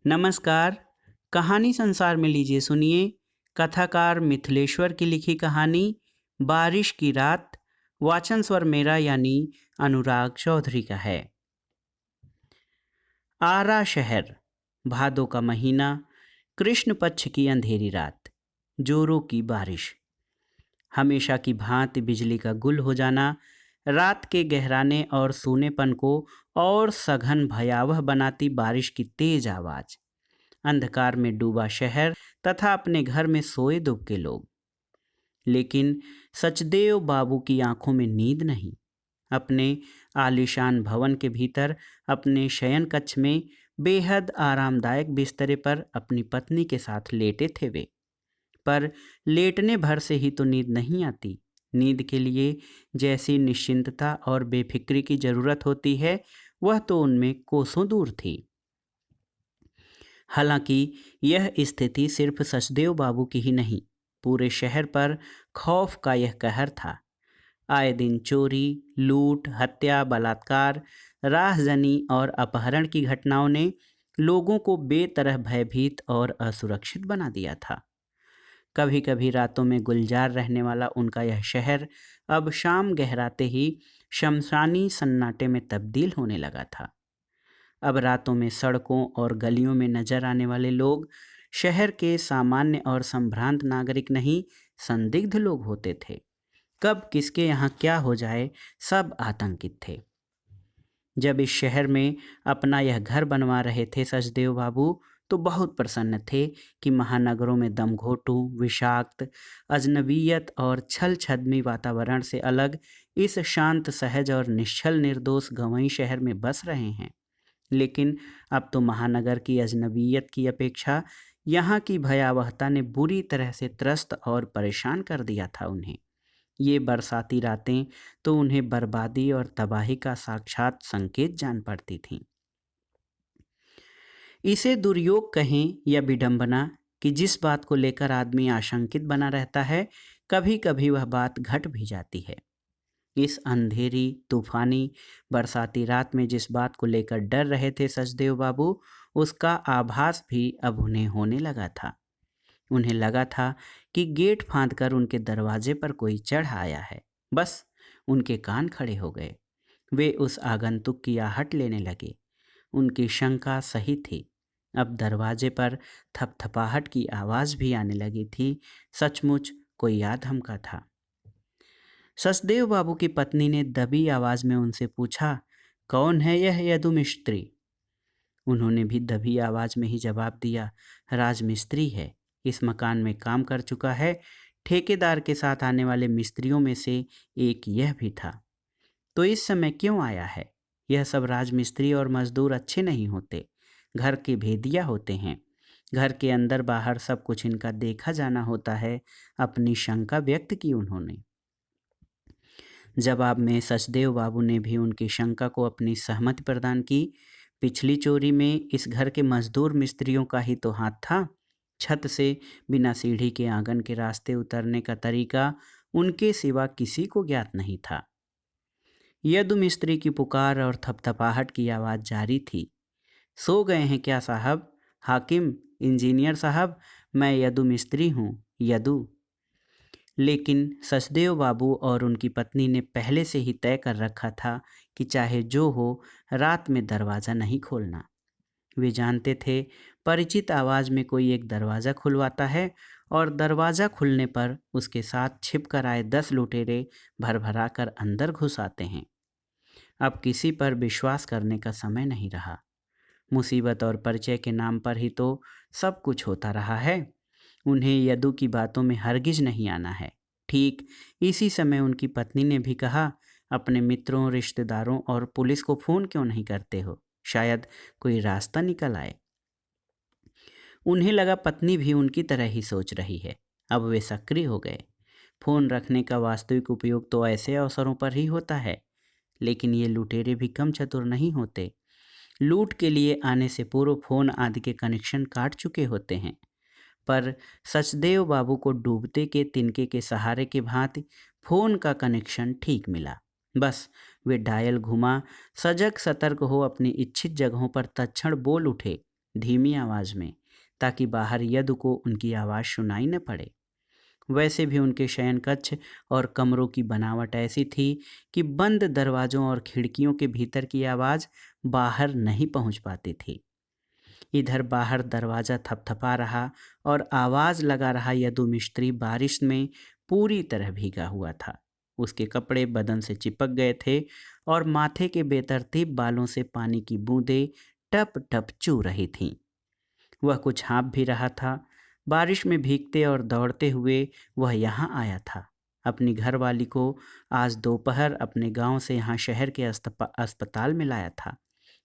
नमस्कार। कहानी संसार में लीजिए सुनिए। कथाकार मिथिलेश्वर की लिखी कहानी बारिश की रात। वाचन स्वर मेरा यानी अनुराग चौधरी का है। आरा शहर, भादों का महीना, कृष्ण पक्ष की अंधेरी रात, जोरों की बारिश। हमेशा की भांति बिजली का गुल हो जाना, रात के गहराने और सूनेपन को और सघन भयावह बनाती बारिश की तेज आवाज। अंधकार में डूबा शहर तथा अपने घर में सोए दुबके लोग। लेकिन सचदेव बाबू की आंखों में नींद नहीं। अपने आलीशान भवन के भीतर अपने शयन कक्ष में बेहद आरामदायक बिस्तरे पर अपनी पत्नी के साथ लेटे थे वे। पर लेटने भर से ही तो नींद नहीं आती। नींद के लिए जैसी निश्चिंतता और बेफिक्री की जरूरत होती है, वह तो उनमें कोसों दूर थी। हालांकि यह स्थिति सिर्फ सचदेव बाबू की ही नहीं, पूरे शहर पर खौफ का यह कहर था। आए दिन चोरी, लूट, हत्या, बलात्कार, राहजनी और अपहरण की घटनाओं ने लोगों को बेतरह भयभीत और असुरक्षित बना दिया था। कभी कभी रातों में गुलजार रहने वाला उनका यह शहर अब शाम गहराते ही शमशानी सन्नाटे में तब्दील होने लगा था। अब रातों में सड़कों और गलियों में नजर आने वाले लोग शहर के सामान्य और संभ्रांत नागरिक नहीं, संदिग्ध लोग होते थे। कब किसके यहाँ क्या हो जाए, सब आतंकित थे। जब इस शहर में अपना यह घर बनवा रहे थे सचदेव बाबू, तो बहुत प्रसन्न थे कि महानगरों में दमघोटू, विषाक्त, अजनबीयत और छल छद्मी वातावरण से अलग इस शांत, सहज और निश्चल निर्दोष गंवई शहर में बस रहे हैं। लेकिन अब तो महानगर की अजनबीयत की अपेक्षा यहाँ की भयावहता ने बुरी तरह से त्रस्त और परेशान कर दिया था उन्हें। ये बरसाती रातें तो उन्हें बर्बादी और तबाही का साक्षात संकेत जान पड़ती थीं। इसे दुर्योग कहें या विडंबना, कि जिस बात को लेकर आदमी आशंकित बना रहता है, कभी कभी वह बात घट भी जाती है। इस अंधेरी, तूफानी, बरसाती रात में जिस बात को लेकर डर रहे थे सचदेव बाबू, उसका आभास भी अब उन्हें होने लगा था। उन्हें लगा था कि गेट फांद कर उनके दरवाजे पर कोई चढ़ आया है। बस उनके कान खड़े हो गए। वे उस आगंतुक की आहट लेने लगे। उनकी शंका सही थी। अब दरवाजे पर थपथपाहट की आवाज़ भी आने लगी थी। सचमुच कोई आ धमका था। सचदेव बाबू की पत्नी ने दबी आवाज में उनसे पूछा, कौन है यह यदु मिस्त्री? उन्होंने भी दबी आवाज में ही जवाब दिया, राजमिस्त्री है, इस मकान में काम कर चुका है। ठेकेदार के साथ आने वाले मिस्त्रियों में से एक यह भी था। तो इस समय क्यों आया है? यह सब राजमिस्त्री और मजदूर अच्छे नहीं होते, घर के भेदिया होते हैं। घर के अंदर बाहर सब कुछ इनका देखा जाना होता है। अपनी शंका व्यक्त की उन्होंने। जवाब में सचदेव बाबू ने भी उनकी शंका को अपनी सहमति प्रदान की। पिछली चोरी में इस घर के मजदूर मिस्त्रियों का ही तो हाथ था। छत से बिना सीढ़ी के आंगन के रास्ते उतरने का तरीका उनके सिवा किसी को ज्ञात नहीं था। यदु मिस्त्री की पुकार और थपथपाहट की आवाज़ जारी थी। सो गए हैं क्या साहब? हाकिम, इंजीनियर साहब, मैं यदु मिस्त्री हूँ, यदु। लेकिन सचदेव बाबू और उनकी पत्नी ने पहले से ही तय कर रखा था कि चाहे जो हो, रात में दरवाज़ा नहीं खोलना। वे जानते थे परिचित आवाज़ में कोई एक दरवाज़ा खुलवाता है और दरवाज़ा खुलने पर उसके साथ छिप कर आए 10 लुटेरे भरभरा कर अंदर घुस आते हैं। अब किसी पर विश्वास करने का समय नहीं रहा। मुसीबत और परिचय के नाम पर ही तो सब कुछ होता रहा है। उन्हें यदु की बातों में हरगिज नहीं आना है। ठीक इसी समय उनकी पत्नी ने भी कहा, अपने मित्रों, रिश्तेदारों और पुलिस को फ़ोन क्यों नहीं करते हो? शायद कोई रास्ता निकल आए। उन्हें लगा पत्नी भी उनकी तरह ही सोच रही है। अब वे सक्रिय हो गए। फ़ोन रखने का वास्तविक उपयोग तो ऐसे अवसरों पर ही होता है। लेकिन ये लुटेरे भी कम चतुर नहीं होते। लूट के लिए आने से पूर्व फ़ोन आदि के कनेक्शन काट चुके होते हैं। पर सचदेव बाबू को डूबते के तिनके के सहारे के भांति फोन का कनेक्शन ठीक मिला। बस वे डायल घुमा, सजग सतर्क हो अपनी इच्छित जगहों पर तत्क्षण बोल उठे, धीमी आवाज़ में, ताकि बाहर यदु को उनकी आवाज़ सुनाई न पड़े। वैसे भी उनके शयन कक्ष और कमरों की बनावट ऐसी थी कि बंद दरवाज़ों और खिड़कियों के भीतर की आवाज़ बाहर नहीं पहुंच पाती थी। इधर बाहर दरवाज़ा थपथपा रहा और आवाज़ लगा रहा यदु मिस्त्री बारिश में पूरी तरह भीगा हुआ था। उसके कपड़े बदन से चिपक गए थे और माथे के बेतरतीब बालों से पानी की बूंदें टप टप चू रही थीं। वह कुछ हाँफ भी रहा था। बारिश में भीगते और दौड़ते हुए वह यहाँ आया था। अपनी घरवाली को आज दोपहर अपने गांव से यहाँ शहर के अस्पताल में लाया था।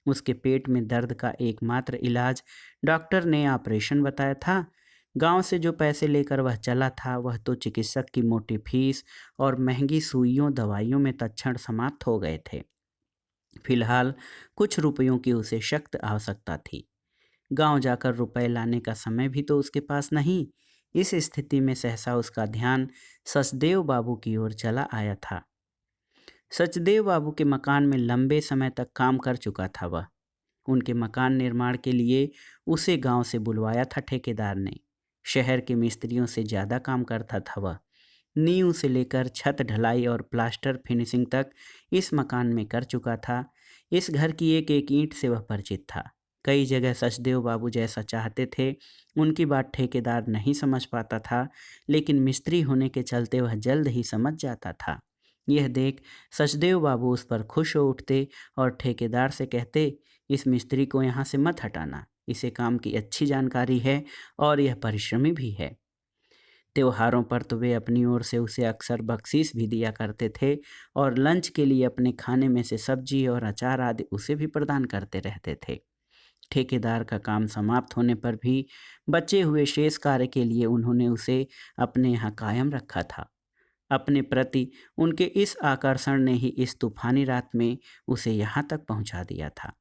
उसके पेट में दर्द का एकमात्र इलाज डॉक्टर ने ऑपरेशन बताया था। गांव से जो पैसे लेकर वह चला था वह तो चिकित्सक की मोटी फीस और महंगी सुइयों दवाइयों में तत्क्षण समाप्त हो गए थे। फिलहाल कुछ रुपयों की उसे सख्त आवश्यकता थी। गांव जाकर रुपए लाने का समय भी तो उसके पास नहीं। इस स्थिति में सहसा उसका ध्यान सचदेव बाबू की ओर चला आया था। सचदेव बाबू के मकान में लंबे समय तक काम कर चुका था वह। उनके मकान निर्माण के लिए उसे गांव से बुलवाया था ठेकेदार ने। शहर के मिस्त्रियों से ज़्यादा काम करता था वह। नींव से लेकर छत ढलाई और प्लास्टर फिनिशिंग तक इस मकान में कर चुका था। इस घर की एक एक ईंट से वह परिचित था। कई जगह सचदेव बाबू जैसा चाहते थे उनकी बात ठेकेदार नहीं समझ पाता था, लेकिन मिस्त्री होने के चलते वह जल्द ही समझ जाता था। यह देख सचदेव बाबू उस पर खुश हो उठते और ठेकेदार से कहते, इस मिस्त्री को यहाँ से मत हटाना, इसे काम की अच्छी जानकारी है और यह परिश्रमी भी है। त्योहारों पर तो वे अपनी ओर से उसे अक्सर बख्शीश भी दिया करते थे और लंच के लिए अपने खाने में से सब्जी और अचार आदि उसे भी प्रदान करते रहते थे। ठेकेदार का काम समाप्त होने पर भी बचे हुए शेष कार्य के लिए उन्होंने उसे अपने यहाँ कायम रखा था। अपने प्रति उनके इस आकर्षण ने ही इस तूफानी रात में उसे यहाँ तक पहुँचा दिया था।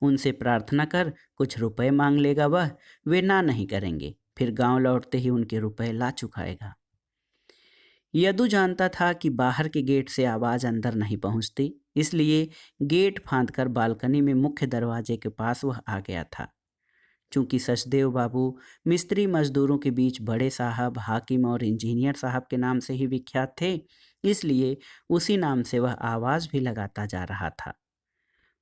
उनसे प्रार्थना कर कुछ रुपए मांग लेगा वह, वे ना नहीं करेंगे। फिर गांव लौटते ही उनके रुपए ला चुकाएगा। यदु जानता था कि बाहर के गेट से आवाज़ अंदर नहीं पहुंचती, इसलिए गेट फांदकर बालकनी में मुख्य दरवाजे के पास वह आ गया था। चूंकि सचदेव बाबू मिस्त्री मजदूरों के बीच बड़े साहब, हाकिम और इंजीनियर साहब के नाम से ही विख्यात थे, इसलिए उसी नाम से वह आवाज़ भी लगाता जा रहा था।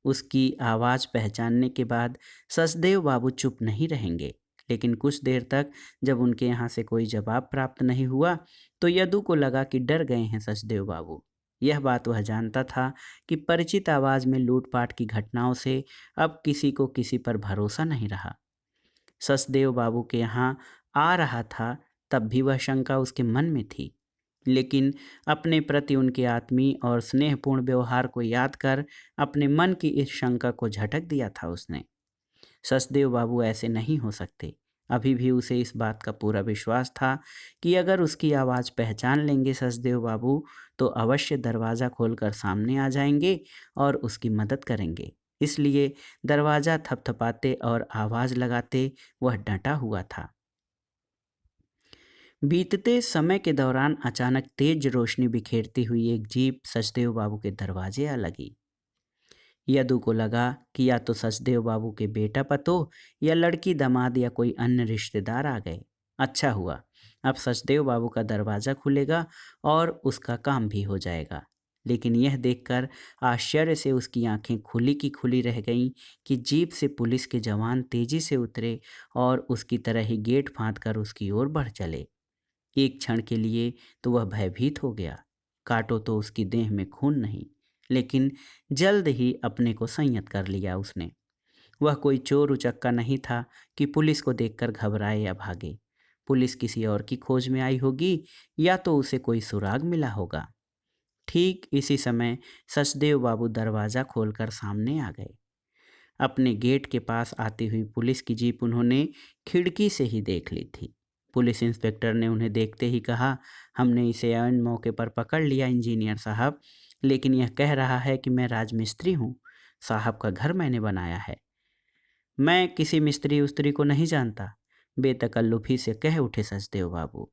उसकी आवाज़ पहचानने के बाद सचदेव बाबू चुप नहीं रहेंगे, लेकिन कुछ देर तक जब उनके यहाँ से कोई जवाब प्राप्त नहीं हुआ तो यदु को लगा कि डर गए हैं सचदेव बाबू। यह बात वह जानता था कि परिचित आवाज़ में लूटपाट की घटनाओं से अब किसी को किसी पर भरोसा नहीं रहा। सचदेव बाबू के यहाँ आ रहा था तब भी वह शंका उसके मन में थी, लेकिन अपने प्रति उनके आत्मीय और स्नेहपूर्ण व्यवहार को याद कर अपने मन की इस शंका को झटक दिया था उसने। सचदेव बाबू ऐसे नहीं हो सकते। अभी भी उसे इस बात का पूरा विश्वास था कि अगर उसकी आवाज़ पहचान लेंगे सचदेव बाबू तो अवश्य दरवाज़ा खोलकर सामने आ जाएंगे और उसकी मदद करेंगे। इसलिए दरवाज़ा थपथपाते और आवाज़ लगाते वह डटा हुआ था। बीतते समय के दौरान अचानक तेज रोशनी बिखेरती हुई एक जीप सचदेव बाबू के दरवाजे आ लगी। यदु को लगा कि या तो सचदेव बाबू के बेटा पतोह या लड़की दामाद या कोई अन्य रिश्तेदार आ गए। अच्छा हुआ, अब सचदेव बाबू का दरवाज़ा खुलेगा और उसका काम भी हो जाएगा। लेकिन यह देखकर आश्चर्य से उसकी आंखें खुली की खुली रह गईं कि जीप से पुलिस के जवान तेजी से उतरे और उसकी तरह ही गेट फांदकर उसकी ओर बढ़ चले। एक क्षण के लिए तो वह भयभीत हो गया। काटो तो उसकी देह में खून नहीं, लेकिन जल्द ही अपने को संयत कर लिया उसने। वह कोई चोर उचक्का नहीं था कि पुलिस को देखकर घबराए या भागे। पुलिस किसी और की खोज में आई होगी या तो उसे कोई सुराग मिला होगा। ठीक इसी समय सचदेव बाबू दरवाज़ा खोलकर सामने आ गए। अपने गेट के पास आती हुई पुलिस की जीप उन्होंने खिड़की से ही देख ली थी। पुलिस इंस्पेक्टर ने उन्हें देखते ही कहा, हमने इसे ऐन मौके पर पकड़ लिया इंजीनियर साहब, लेकिन यह कह रहा है कि मैं राजमिस्त्री हूँ। साहब का घर मैंने बनाया है। मैं किसी मिस्त्री उस्त्री को नहीं जानता, बेतकल्लुफी से कह उठे सचदेव बाबू।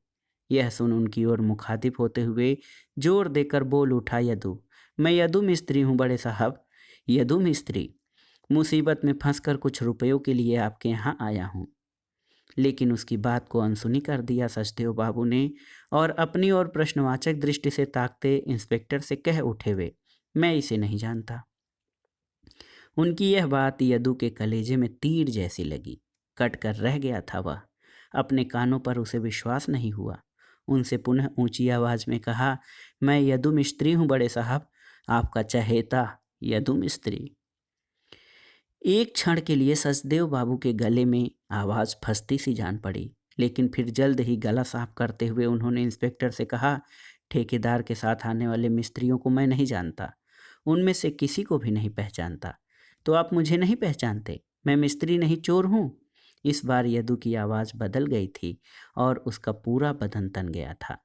यह सुन उनकी ओर मुखातिब होते हुए जोर देकर बोल उठा यदु, मैं यदु मिस्त्री हूँ बड़े साहब, यदु मिस्त्री। मुसीबत में फंसकर कुछ रुपयों के लिए आपके यहाँ आया हूँ। लेकिन उसकी बात को अनसुनी कर दिया सचदेव बाबू ने और अपनी ओर प्रश्नवाचक दृष्टि से ताकते इंस्पेक्टर से कह उठे वे, मैं इसे नहीं जानता। उनकी यह बात यदु के कलेजे में तीर जैसी लगी। कट कर रह गया था वह। अपने कानों पर उसे विश्वास नहीं हुआ। उनसे पुनः ऊंची आवाज में कहा, मैं यदु मिस्त्री हूँ बड़े साहब, आपका चहेता यदु मिस्त्री। एक क्षण के लिए सचदेव बाबू के गले में आवाज़ फंसती सी जान पड़ी, लेकिन फिर जल्द ही गला साफ करते हुए उन्होंने इंस्पेक्टर से कहा, ठेकेदार के साथ आने वाले मिस्त्रियों को मैं नहीं जानता, उनमें से किसी को भी नहीं पहचानता। तो आप मुझे नहीं पहचानते? मैं मिस्त्री नहीं, चोर हूँ। इस बार यदु की आवाज़ बदल गई थी और उसका पूरा बदन तन गया था।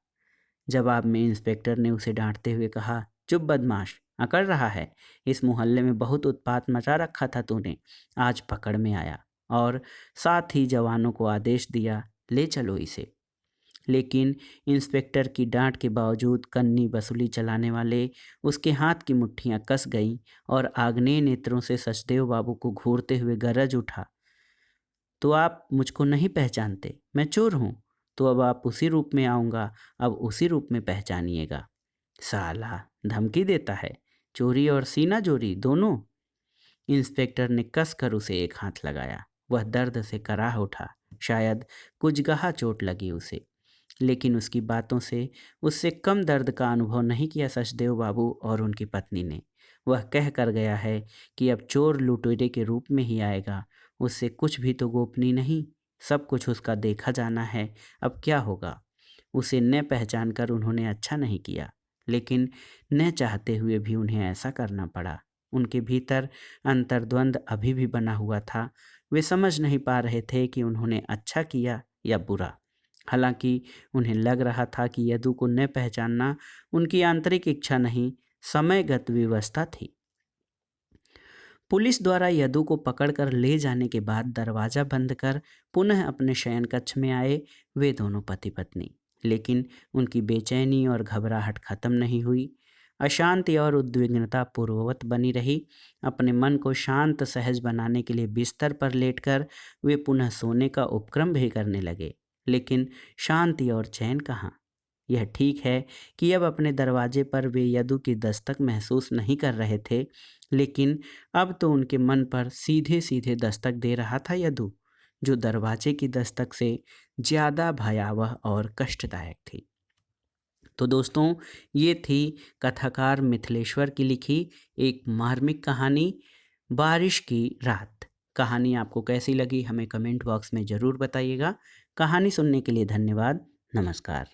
जवाब में इंस्पेक्टर ने उसे डांटते हुए कहा, चुप बदमाश, अकड़ रहा है। इस मोहल्ले में बहुत उत्पात मचा रखा था तूने, आज पकड़ में आया। और साथ ही जवानों को आदेश दिया, ले चलो इसे। लेकिन इंस्पेक्टर की डांट के बावजूद कन्नी वसूली चलाने वाले उसके हाथ की मुट्ठियां कस गईं और आग्नेय नेत्रों से सचदेव बाबू को घूरते हुए गरज उठा, तो आप मुझको नहीं पहचानते? मैं चोर हूँ। तो अब आप उसी रूप में आऊँगा, अब उसी रूप में पहचानिएगा। साला, धमकी देता है। चोरी और सीना जोरी दोनों। इंस्पेक्टर ने कसकर उसे एक हाथ लगाया। वह दर्द से कराह उठा। शायद कुचगहा चोट लगी उसे, लेकिन उसकी बातों से उससे कम दर्द का अनुभव नहीं किया सचदेव बाबू और उनकी पत्नी ने। वह कह कर गया है कि अब चोर लुटेरे के रूप में ही आएगा, उससे कुछ भी तो गोपनीय नहीं, सब कुछ उसका देखा जाना है। अब क्या होगा? उसे न पहचान कर उन्होंने अच्छा नहीं किया, लेकिन न चाहते हुए भी उन्हें ऐसा करना पड़ा। उनके भीतर अंतर्द्वंद अभी भी बना हुआ था। वे समझ नहीं पा रहे थे कि उन्होंने अच्छा किया या बुरा। हालांकि उन्हें लग रहा था कि यदु को न पहचानना उनकी आंतरिक इच्छा नहीं, समयगत व्यवस्था थी। पुलिस द्वारा यदु को पकड़कर ले जाने के बाद दरवाजा बंद कर पुनः अपने शयन कक्ष में आए वे दोनों पति पत्नी। लेकिन उनकी बेचैनी और घबराहट खत्म नहीं हुई। अशांति और उद्विग्नता पूर्ववत बनी रही। अपने मन को शांत सहज बनाने के लिए बिस्तर पर लेटकर वे पुनः सोने का उपक्रम भी करने लगे। लेकिन शांति और चैन कहाँ? यह ठीक है कि अब अपने दरवाजे पर वे यदु की दस्तक महसूस नहीं कर रहे थे, लेकिन अब तो उनके मन पर सीधे सीधे दस्तक दे रहा था यदु, जो दरवाजे की दस्तक से ज़्यादा भयावह और कष्टदायक थी। तो दोस्तों, ये थी कथाकार मिथिलेश्वर की लिखी एक मार्मिक कहानी, बारिश की रात। कहानी आपको कैसी लगी हमें कमेंट बॉक्स में ज़रूर बताइएगा। कहानी सुनने के लिए धन्यवाद। नमस्कार।